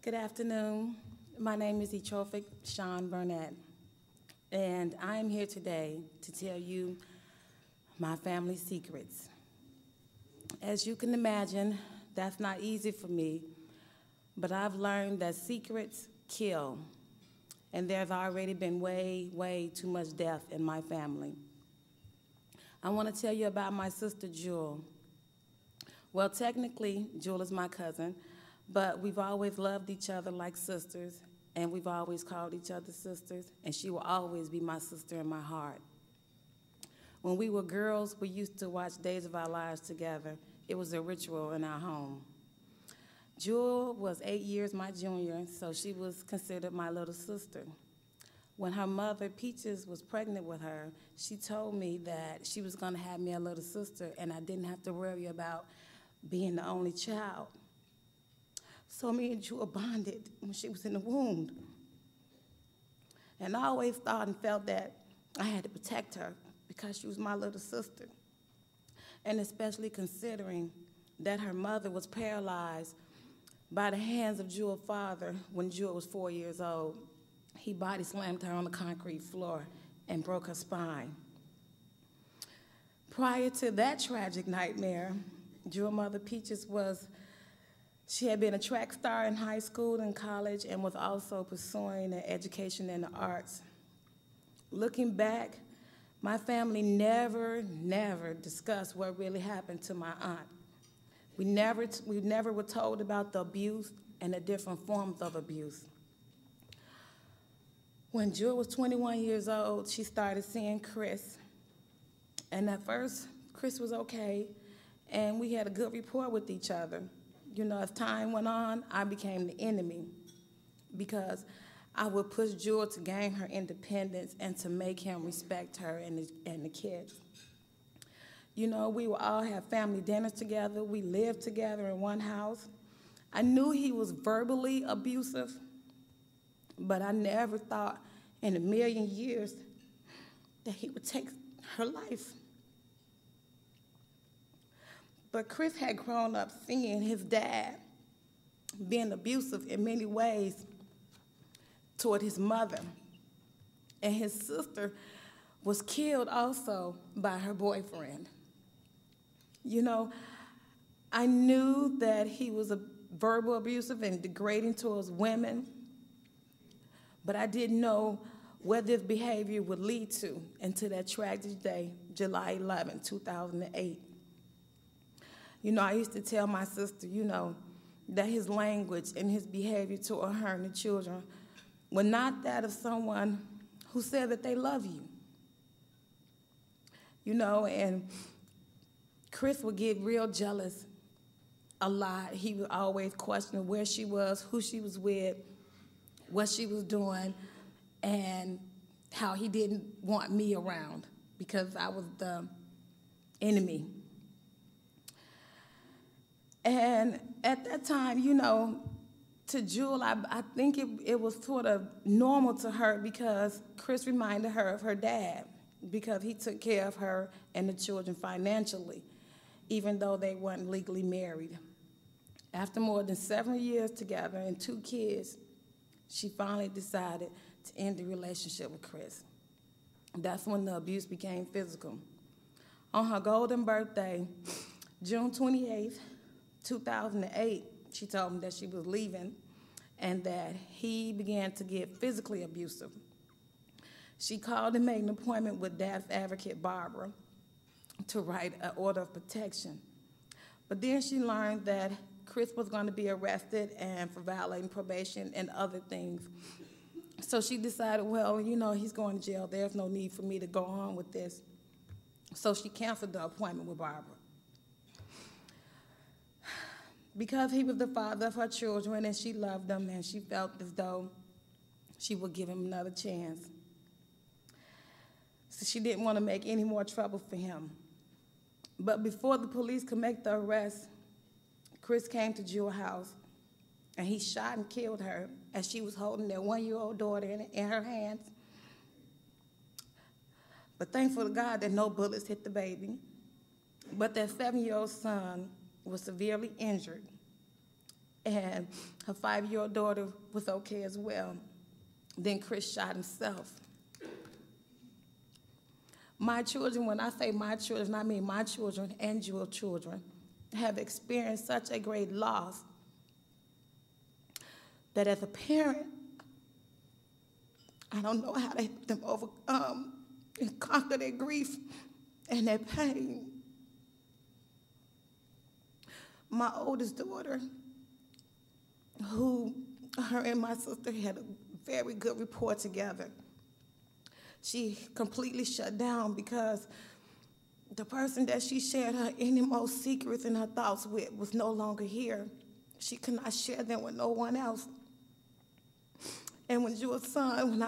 Good afternoon. My name is Etrophic Shawn Burnett, and I am here today to tell you my family secrets. As you can imagine, that's not easy for me, but I've learned that secrets kill, and there's already been way too much death in my family. I want to tell you about my sister, Jewel. Well, technically, Jewel is my cousin, but we've always loved each other like sisters, and we've always called each other sisters, and she will always be my sister in my heart. When we were girls, we used to watch Days of Our Lives together. It was a ritual in our home. Jewel was 8 years my junior, so she was considered my little sister. When her mother, Peaches, was pregnant with her, she told me that she was going to have me a little sister, and I didn't have to worry about being the only child. So me and Jewel bonded when she was in the womb. And I always thought and felt that I had to protect her because she was my little sister. And especially considering that her mother was paralyzed by the hands of Jewel's father when Jewel was 4 years old. He body slammed her on the concrete floor and broke her spine. Prior to that tragic nightmare, Jewel's mother, Peaches, she had been a track star in high school and college and was also pursuing an education in the arts. Looking back, my family never discussed what really happened to my aunt. We never were told about the abuse and the different forms of abuse. When Jewel was 21 years old, she started seeing Chris. And at first, Chris was okay, and we had a good rapport with each other. You know, as time went on, I became the enemy because I would push Jewel to gain her independence and to make him respect her and the kids. You know, we would all have family dinners together. We lived together in one house. I knew he was verbally abusive, but I never thought in a million years that he would take her life. But Chris had grown up seeing his dad being abusive in many ways toward his mother. And his sister was killed also by her boyfriend. You know, I knew that he was a verbal abusive and degrading towards women, but I didn't know what this behavior would lead to until that tragic day, July 11, 2008. You know, I used to tell my sister, you know, that his language and his behavior toward her and the children were not that of someone who said that they love you. You know, and Chris would get real jealous a lot. He would always question where she was, who she was with, what she was doing, and how he didn't want me around because I was the enemy. And at that time, you know, to Jewel, I think it was sort of normal to her because Chris reminded her of her dad because he took care of her and the children financially, even though they weren't legally married. After more than 7 years together and 2 kids, she finally decided to end the relationship with Chris. That's when the abuse became physical. On her golden birthday, June 28th, 2008, she told me that she was leaving and that he began to get physically abusive. She called and made an appointment with DAP's advocate, Barbara, to write an order of protection. But then she learned that Chris was going to be arrested and for violating probation and other things. So she decided, well, you know, he's going to jail. There's no need for me to go on with this. So she canceled the appointment with Barbara. Because he was the father of her children and she loved them and she felt as though she would give him another chance. So she didn't want to make any more trouble for him. But before the police could make the arrest, Chris came to Jewel's house and he shot and killed her as she was holding their 1-year-old daughter in her hands. But thankful to God that no bullets hit the baby. But their 7-year-old son was severely injured and her 5-year-old daughter was okay as well. Then Chris shot himself. My children, when I say my children, I mean my children and your children, have experienced such a great loss that as a parent, I don't know how to help them overcome and conquer their grief and their pain. My oldest daughter, her and my sister had a very good rapport together. She completely shut down because the person that she shared her innermost secrets and her thoughts with was no longer here. She could not share them with no one else. And when your son,